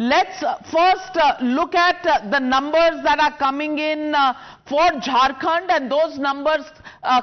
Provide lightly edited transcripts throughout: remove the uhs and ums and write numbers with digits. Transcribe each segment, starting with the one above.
let's first look at the numbers that are coming in for Jharkhand, and those numbers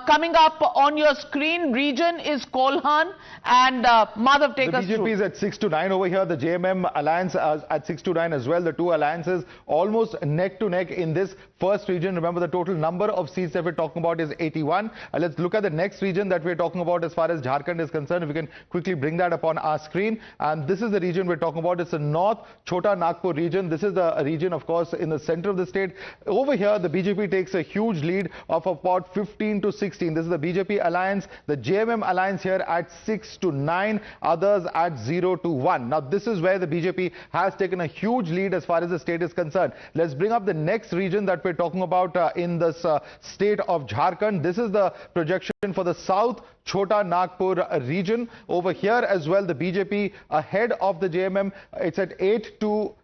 coming up on your screen. Region is Kolhan, and Madhav, take us through. The BJP is at 6 to 9 over here. The JMM alliance at 6 to 9 as well. The two alliances almost neck to neck in this first region. Remember, the total number of seats that we're talking about is 81. Let's look at the next region that we're talking about as far as Jharkhand is concerned. If we can quickly bring that up on our screen. And this is the region we're talking about. It's the North Chota Nagpur region. This is the region, of course, in the center of the state. Over here, the BJP takes a huge lead of about 15 to 16. This is the BJP alliance. The JMM alliance here at 6 to 9. Others at 0 to 1. Now, this is where the BJP has taken a huge lead as far as the state is concerned. Let's bring up the next region that we're talking about in this state of Jharkhand. This is the projection for the South Chota Nagpur region. Over here as well, the BJP ahead of the JMM. It's at 8 to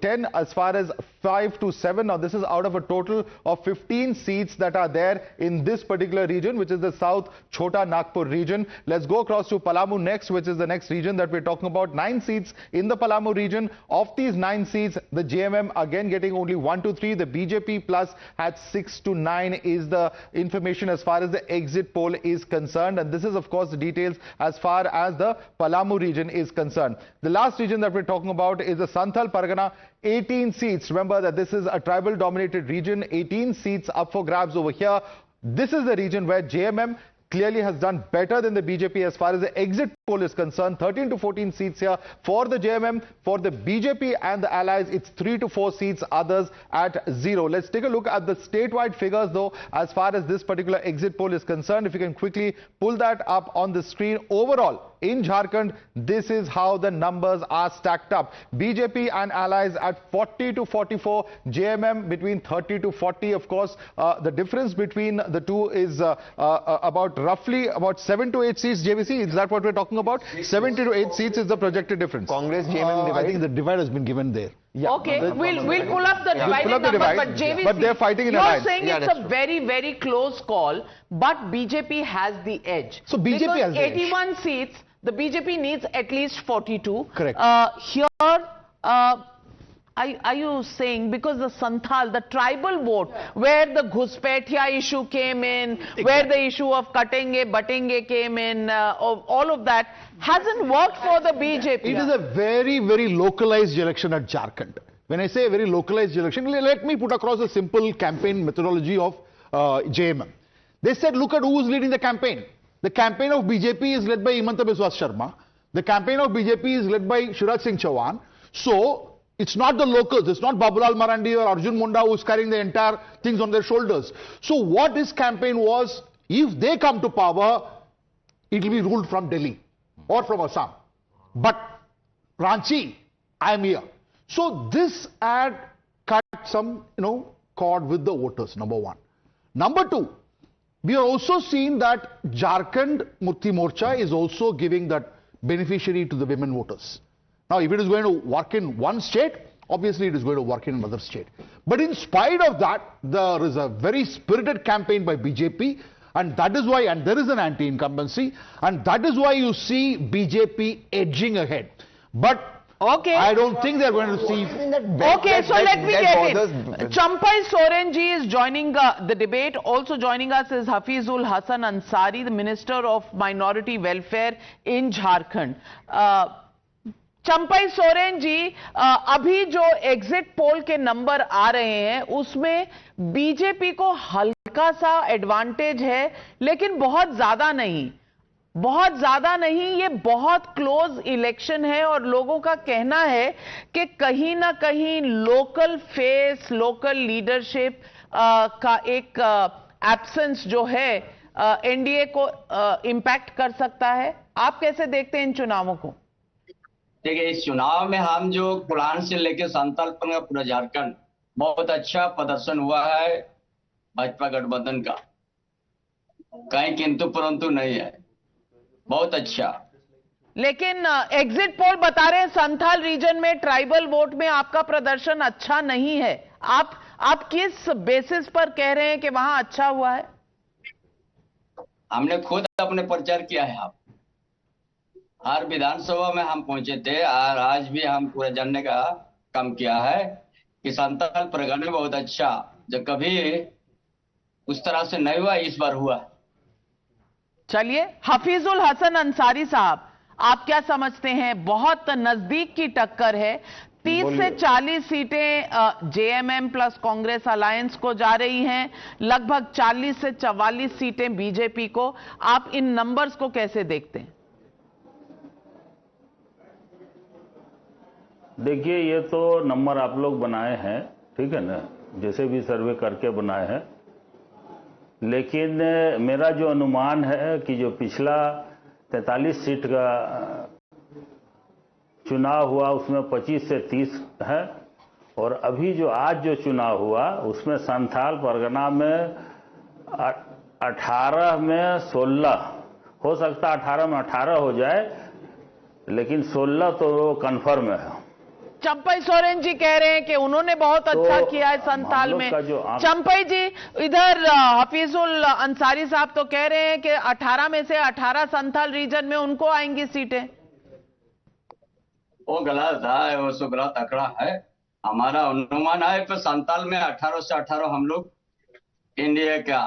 10 as far as 5 to 7. Now, this is out of a total of 15 seats that are there in this particular region, which is the South Chota Nagpur region. Let's go across to Palamu next, which is the next region that we're talking about. 9 seats in the Palamu region. Of these 9 seats, the JMM again getting only 1 to 3. The BJP plus at 6 to 9 is the information as far as the exit poll is concerned. And this is, of course, the details as far as the Palamu region is concerned. The last region that we're talking about is the Santhal Pargana. 18 seats. Remember that this is a tribal dominated region. 18 seats up for grabs over here. This is the region where JMM clearly has done better than the BJP as far as the exit poll is concerned. 13 to 14 seats here for the JMM. For the BJP and the allies, it's 3 to 4 seats, others at 0. Let's take a look at the statewide figures though as far as this particular exit poll is concerned. If you can quickly pull that up on the screen. Overall, in Jharkhand, this is how the numbers are stacked up. BJP and allies at 40 to 44, JMM between 30 to 40. Of course, the difference between the two is about roughly about 7 to 8 seats. JVC, is that what we're talking about? 70 to 8 seats is the projected difference. Congress JMM divide. I think the divide has been given there. Yeah. Okay, we'll pull up the divided number, but JVC, but they're fighting in you're saying it's a very, very close call, but BJP has the edge. So BJP because has the 81 edge. seats, the BJP needs at least 42. Correct. Here, are you saying because the Santhal, the tribal vote, where the Ghuspetia issue came in, where the issue of Katenge, Batenge came in, all of that hasn't worked for the BJP? It is a very, very localized election at Jharkhand. When I say a very localized election, let me put across a simple campaign methodology of JMM. They said, look at who is leading the campaign. The campaign of BJP is led by Himanta Biswas Sharma. The campaign of BJP is led by Shiraj Singh Chauhan. So, it's not the locals, it's not Babulal Marandi or Arjun Munda who's carrying the entire things on their shoulders. So what this campaign was, if they come to power, it will be ruled from Delhi or from Assam. But Ranchi, I am here. So this ad cut some, cord with the voters, number one. Number two, we are also seeing that Jharkhand Mukti Morcha is also giving that beneficiary to the women voters. Now, if it is going to work in one state, obviously it is going to work in another state. But in spite of that, there is a very spirited campaign by BJP, and that is why, and there is an anti-incumbency, and that is why you see BJP edging ahead. But okay, I don't think they are going to see. Okay, so let me get it. Champai Soren ji is joining the debate. Also joining us is Hafizul Hasan Ansari, the Minister of Minority Welfare in Jharkhand. Champai Soren ji, अभी जो exit poll के number आ रहे हैं उसमें BJP को हल्का सा advantage है, लेकिन बहुत ज्यादा नहीं, ये बहुत क्लोज इलेक्शन है और लोगों का कहना है कि कहीं ना कहीं लोकल फेस, लोकल लीडरशिप का एक एब्सेंस जो है एनडीए को इंपैक्ट कर सकता है. आप कैसे देखते हैं इन चुनावों को? देखिए, इस चुनाव में हम जो कोल्हान से लेकर संथाल परगना पूरा झारखंड बहुत अच्छा प्रदर्शन हुआ है भाजपा गठबंधन का, कहीं किंतु परंतु नहीं है, बहुत अच्छा. लेकिन एग्जिट पोल बता रहे हैं संथाल रीजन में ट्राइबल वोट में आपका प्रदर्शन अच्छा नहीं है. आप किस बेसिस पर कह रहे हैं कि वहां अच्छा हुआ है? हमने खुद अपने प्रचार किया है. हर विधानसभा में हम पहुंचे थे और आज भी हम पूरा जानने का काम किया है कि संथाल परगना बहुत अच्छा, जो कभी उस तरह से नहीं हुआ, इस बार हुआ। चलिए, हफीजुल हसन अंसारी साहब, आप क्या समझते हैं? बहुत नजदीक की टक्कर है, 30 से 40 सीटें जेएमएम प्लस कांग्रेस अलायंस को जा रही हैं, लगभग 40 से 44 सीटें बीजेपी को। आप इन नंबर्स को कैसे देखते हैं? देखिए, ये तो नंबर आप लोग बनाए हैं, ठीक है ना, जैसे भी सर्वे करके बनाए हैं, लेकिन मेरा जो अनुमान है कि जो पिछला 43 सीट का चुनाव हुआ उसमें 25 से 30 है, और अभी जो आज जो चुनाव हुआ उसमें संथाल परगना में 18 में 16 हो सकता, 18 में 18 हो जाए, लेकिन 16 तो कंफर्म है। चंपई सोरेन जी कह रहे हैं कि उन्होंने बहुत अच्छा किया है संथाल में। चंपई जी, इधर हफीजुल अंसारी साहब तो कह रहे हैं कि 18 में से 18 संथाल रीजन में उनको आएंगी सीटें। वो गलत है, वो सब गलत आंकड़ा है। हमारा अनुमान है कि संथाल में 18 से 18 हम लोग इंडिया का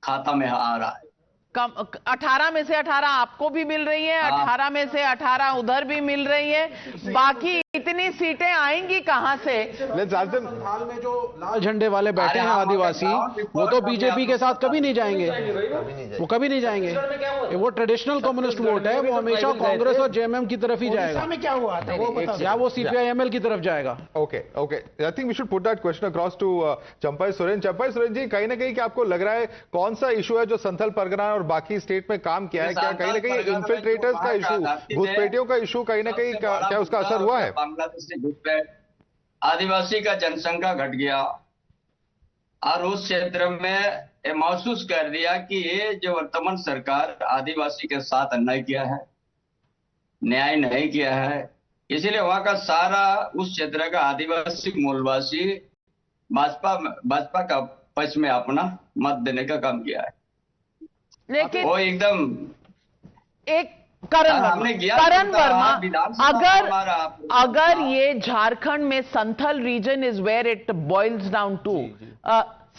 खाता में आ रहा है। कम 18 में से 18 आपको भी मिल रही है, 18 में से 18 उधर भी मिल रही है, बाकी इतनी सीटें आएंगी कहां से? हाल में जो लाल झंडे वाले बैठे हैं आदिवासी, वो तो बीजेपी के साथ कभी नहीं जाएंगे, वो कभी नहीं जाएंगे। वो ट्रेडिशनल कम्युनिस्ट वोट है, वो हमेशा कांग्रेस और जेएमएम की तरफ ही जाएगा। में क्या हुआ था वो बता, या वो सीपीआईएमएल की तरफ जाएगा। Okay, I think we should put that question across to Champai Soren. Champai Soren ji, कहीं ना कहीं क्या आपको लग रहा है कौन सा इशू है जो संथाल परगना और बाकी स्टेट में काम किया है? क्या कहीं ना कहीं इन्फिल्ट्रेटर्स का इशू, घुसपैठियों का इशू कहीं ना कहीं क्या उसका असर हुआ है? बांग्लादेश से घुसपैठ, आदिवासी का जनसंख्या घट गया और उस क्षेत्र में महसूस कर दिया कि ये जो वर्तमान सरकार आदिवासी के साथ अन्याय किया है, न्याय नहीं किया है, इसलिए वहां का सारा उस क्षेत्र का आदिवासी मूलवासी भाजपा का पक्ष में अपना मत देने का काम किया है। लेकिन वो एकदम एक करण वर्मा, अगर ये झारखंड में Santhal region is where it boils down to,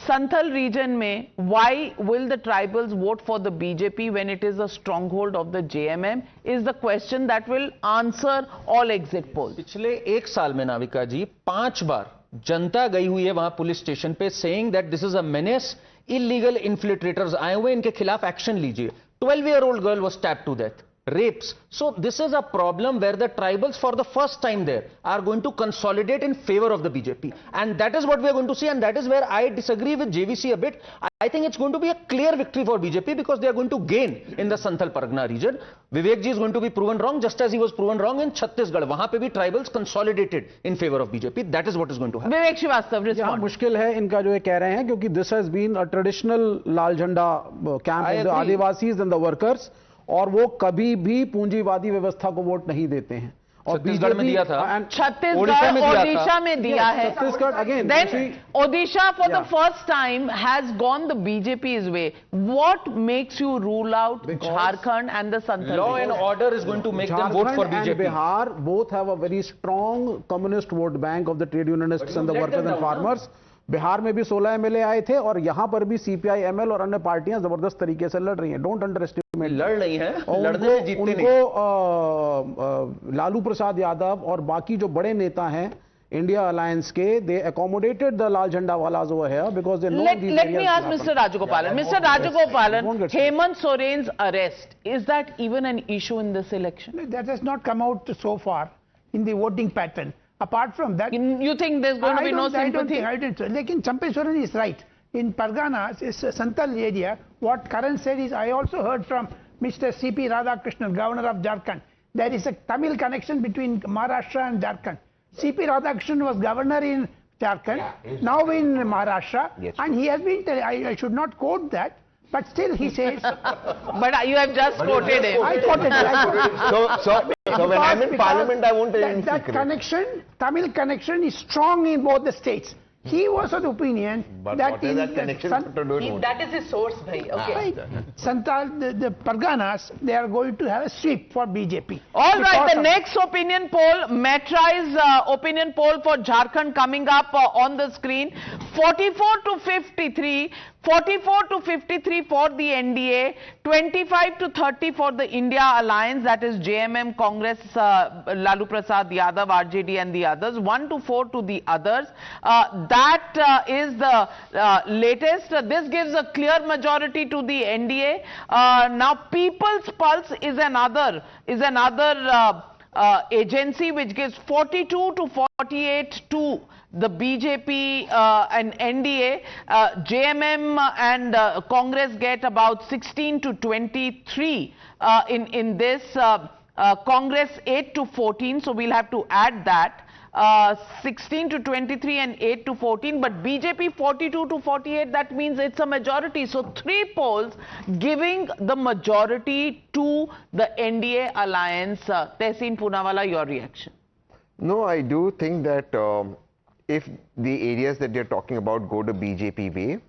Santhal region में why will the tribals vote for the BJP when it is a strong hold of the JMM is the question that will answer all exit poll. पिछले 1 साल में नाविका जी 5 बार जनता गई हुई है वहां police station पे, saying that this is a menace, illegal infiltrators आए हुए, इनके खिलाफ एक्शन लीजिए। 12-year-old girl was stabbed to death, rapes. So this is a problem where the tribals for the first time there are going to consolidate in favor of the BJP, and that is what we are going to see, and that is where I disagree with JVC a bit. I think it's going to be a clear victory for BJP because they are going to gain in the Santhal Pargana region. Vivek ji is going to be proven wrong just as he was proven wrong in Chhattisgarh. वहां पे भी tribals consolidated in favor of BJP. That is what is going to happen. विवेक श्रीवास्तव, यहाँ मुश्किल है इनका जो ये कह रहे हैं, क्योंकि this has been a traditional लाल झंडा camp of the Adivasis and the workers, और वो कभी भी पूंजीवादी व्यवस्था को वोट नहीं देते हैं। और छत्तीसगढ़ में दिया था, छत्तीसगढ़ ओडिशा में दिया है, Chhattisgarh again, then Odisha for the first time has gone the BJP's way. What makes you rule out Jharkhand and the Santhal? Law and order is going to make them vote for BJP. Bihar both have a very strong communist vote bank of the trade unionists and the workers and farmers. Bihar में भी 16 MLA आए थे, और यहां पर भी CPIML और अन्य पार्टियां जबरदस्त तरीके से लड़ रही हैं। डोंट अंडरएस्टिमेट, लड़ रही हैं, लड़ने में जीतते नहीं। उनको लालू प्रसाद यादव और बाकी जो बड़े नेता हैं इंडिया अलायंस के, दे accommodated the lal jhanda walas over here because they know these let me ask Mr. Rajagopalan. Mr. Rajagopalan, Hemant Soren's arrest, is that even an issue in this election? that has not come out so far in the voting pattern. Apart from that, You think there's going to be no sympathy? I don't think. Lekin Champai Soren is right. In Pargana, Santhal area, what Karan said is, I also heard from Mr. C.P. Radhakrishnan, governor of Jharkhand. There is a Tamil connection between Maharashtra and Jharkhand. C.P. Radhakrishnan was governor in Jharkhand, now in Maharashtra, and he has been, I should not quote that, but still he says. But you have just quoted him. I quoted it. So when I'm in parliament, I won't. That connection, Tamil connection, is strong in both the states. He was of the opinion But that what is in that connection to do it? That is his source, bhai. Okay. Right. Santhal, the Parganas, they are going to have a sweep for BJP. All right, Because the next opinion poll, Metrai's opinion poll for Jharkhand coming up on the screen. 44 to 53, 44 to 53 for the NDA, 25 to 30 for the India Alliance, that is JMM, Congress, Lalu Prasad Yadav, RJD and the others, 1 to 4 to the others. That is the latest. This gives a clear majority to the NDA. Now, People's Pulse is another agency which gives 42 to 48 to the BJP and NDA. JMM and Congress get about 16 to 23 in this. Congress 8 to 14, so we'll have to add that. 16 to 23 and 8 to 14, but BJP 42 to 48, that means it's a majority. So 3 polls giving the majority to the NDA alliance. Tehseen Poonawalla, your reaction? No, I do think that if the areas that they're talking about go to BJP way,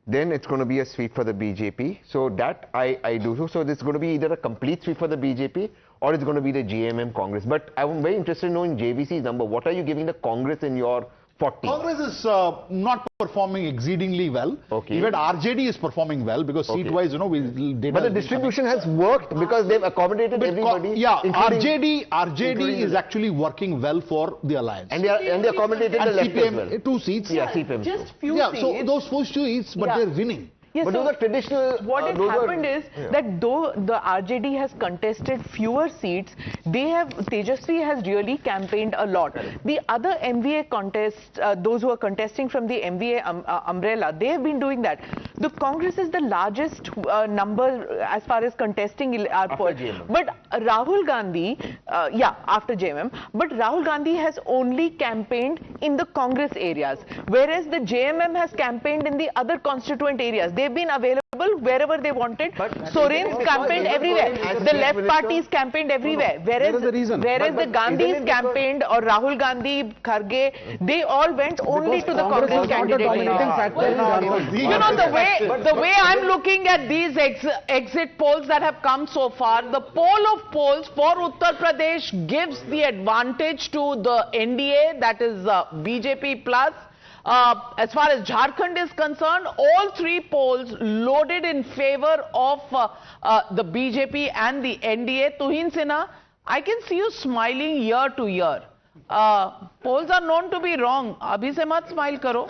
then it's going to be a sweep for the BJP. So that I do. So this is going to be either a complete sweep for the BJP or it's going to be the JMM Congress. But I'm very interested in knowing JVC's number. What are you giving the Congress in your 40? Congress is not performing exceedingly well. Okay. Even RJD is performing well because seat-wise, but the distribution has worked because they've accommodated everybody. Yeah, RJD is actually working well for the alliance. And they accommodated the left as well. 2 seats. Yeah, CPM. Just few seats. So those 4 seats, but they're winning. Yes, but so those are traditional. What has happened is that though the RJD has contested fewer seats, Tejasvi has really campaigned a lot. The other MVA contests, those who are contesting from the MVA umbrella, they have been doing that. The Congress is the largest number as far as contesting our poll. But Rahul Gandhi, after JMM, but Rahul Gandhi has only campaigned in the Congress areas, whereas the JMM has campaigned in the other constituent areas. They've been available wherever they wanted. Soren's campaigned everywhere. The left parties campaigned everywhere. Whereas the Gandhis campaigned, or Rahul Gandhi, Kharge, they all went only to the Congress candidate. You know, the way I'm looking at these exit polls that have come so far, the poll of polls for Uttar Pradesh gives the advantage to the NDA, that is BJP plus. As far as Jharkhand is concerned, all 3 polls loaded in favor of the BJP and the NDA. Tuhin Sinha, I can see you smiling year to year. Polls are known to be wrong. Abhi se mat smile karo.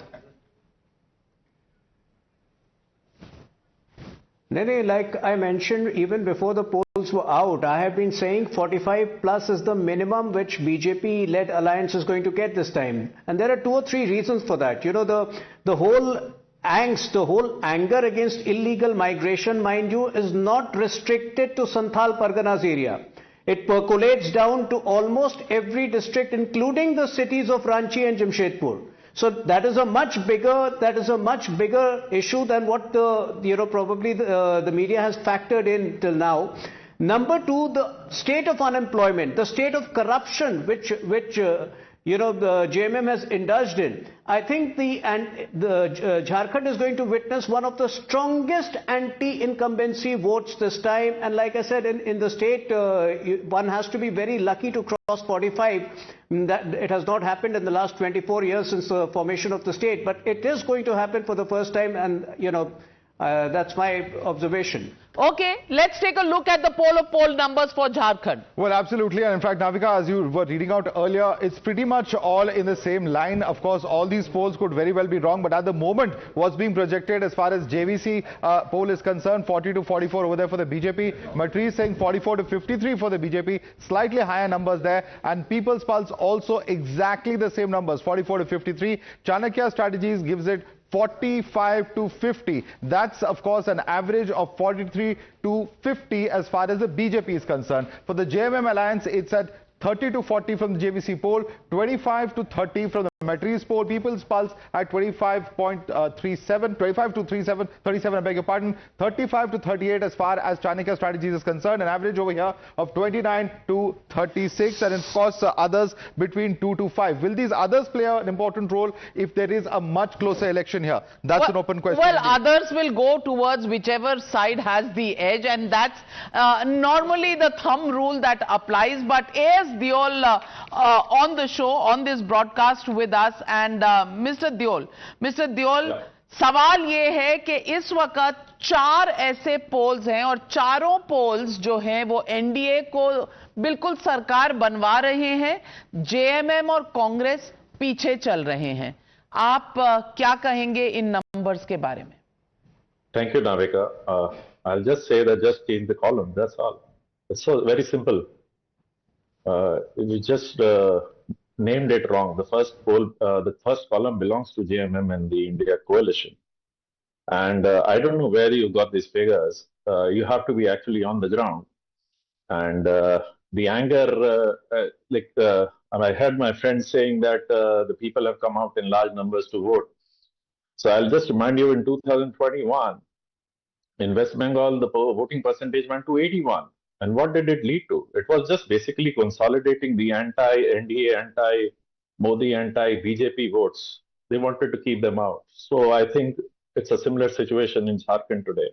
Nene, like I mentioned, even before the polls were out, I have been saying 45 plus is the minimum which BJP-led alliance is going to get this time. And there are 2 or 3 reasons for that. You know, the whole angst, the whole anger against illegal migration, mind you, is not restricted to Santhal Pargana's area. It percolates down to almost every district, including the cities of Ranchi and Jamshedpur. So that is a much bigger issue than what probably the media has factored in till now. Number 2, the state of unemployment, the state of corruption which the JMM has indulged in. I think the Jharkhand is going to witness one of the strongest anti-incumbency votes this time. And like I said, in the state, one has to be very lucky to cross 45. That it has not happened in the last 24 years since the formation of the state, but it is going to happen for the first time, and that's my observation. Okay, let's take a look at the poll numbers for Jharkhand. Well, absolutely. And in fact, Navika, as you were reading out earlier, it's pretty much all in the same line. Of course, all these polls could very well be wrong, but at the moment, what's being projected as far as JVC poll is concerned, 40 to 44 over there for the BJP. Matri is saying 44 to 53 for the BJP, slightly higher numbers there. And People's Pulse also exactly the same numbers, 44 to 53. Chanakya Strategies gives it 45 to 50. That's, of course, an average of 43 to 50 as far as the BJP is concerned. For the JMM alliance, it's at 30 to 40 from the JVC poll, 25 to 30 from the Metri's poll, People's Pulse at 25.37, 25 to 37, I beg your pardon, 35 to 38 as far as Chanakya Strategies is concerned, an average over here of 29 to 36, and of course others between 2 to 5. Will these others play an important role if there is a much closer election here? That's an open question. Well, others will go towards whichever side has the edge, and that's normally the thumb rule that applies. But as Deol on the show, on this broadcast with us, and Mr. Deol, सवाल ये है कि इस वक्त 4 ऐसे poles हैं और चारों पोल्स जो हैं वो एनडीए को बिल्कुल सरकार बनवा रहे हैं, जेएमएम और कांग्रेस पीछे चल रहे हैं. आप क्या कहेंगे इन नंबर्स के बारे में? Thank you, Navika. I'll just say that just change the column, that's all. It's so very simple. You just named it wrong. The first poll, the first column belongs to JMM and the India coalition. And I don't know where you got these figures. You have to be actually on the ground. And the anger, I heard my friends saying that the people have come out in large numbers to vote. So I'll just remind you, in 2021, in West Bengal, the voting percentage went to 81. And what did it lead to? It was just basically consolidating the anti-NDA, anti-Modi, anti-BJP votes. They wanted to keep them out. So I think it's a similar situation in Jharkhand today.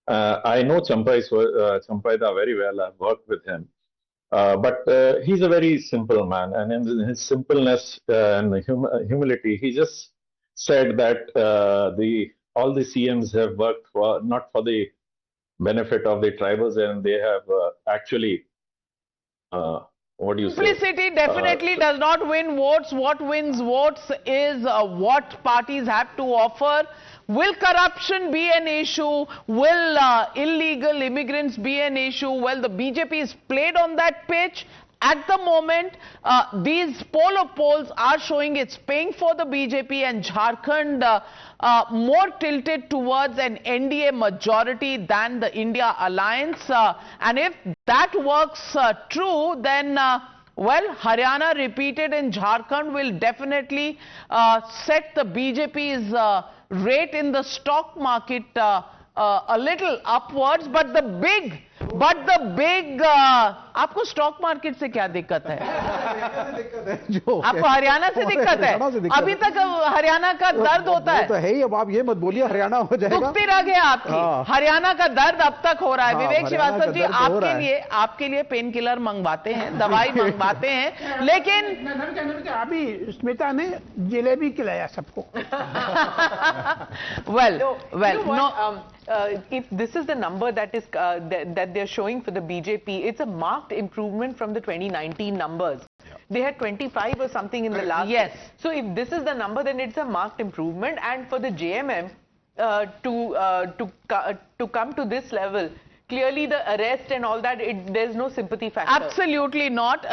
I know Champaida very well. I've worked with him. But he's a very simple man. And in his simpleness and humility, he just said that all the CMs have worked for not for the benefit of the tribals, and they have actually, what do you say? Simplicity definitely does not win votes. What wins votes is what parties have to offer. Will corruption be an issue? Will illegal immigrants be an issue? Well, the BJP is played on that pitch. At the moment, these poll of polls are showing it's paying for the BJP, and Jharkhand more tilted towards an NDA majority than the India alliance. And if that works true, then well, Haryana repeated in Jharkhand will definitely set the BJP's rate in the stock market a little upwards. But the big आपको stock market से क्या दिक्कत है? आपको हरियाणा से दिक्कत है? अभी तक हरियाणा का दर्द होता है. तो है ही, अब आप ये मत बोलिए हरियाणा हो जाएगा. दुखती रग है आपकी. हरियाणा का दर्द अब तक हो रहा है. विवेक श्रीवास्तव जी, आपके लिए पेन किलर मंगवाते हैं, दवाई मंगवाते हैं, लेकिन अभी स्मिता ने जलेबी खिलाया सबको. well, no. If this is the number that is that they're showing for the BJP, it's a marked improvement from the 2019 numbers. They had 25 or something in the last. Yes. So if this is the number, then it's a marked improvement. And for the JMM to come to this level, clearly the arrest and all that, there's no sympathy factor. Absolutely not.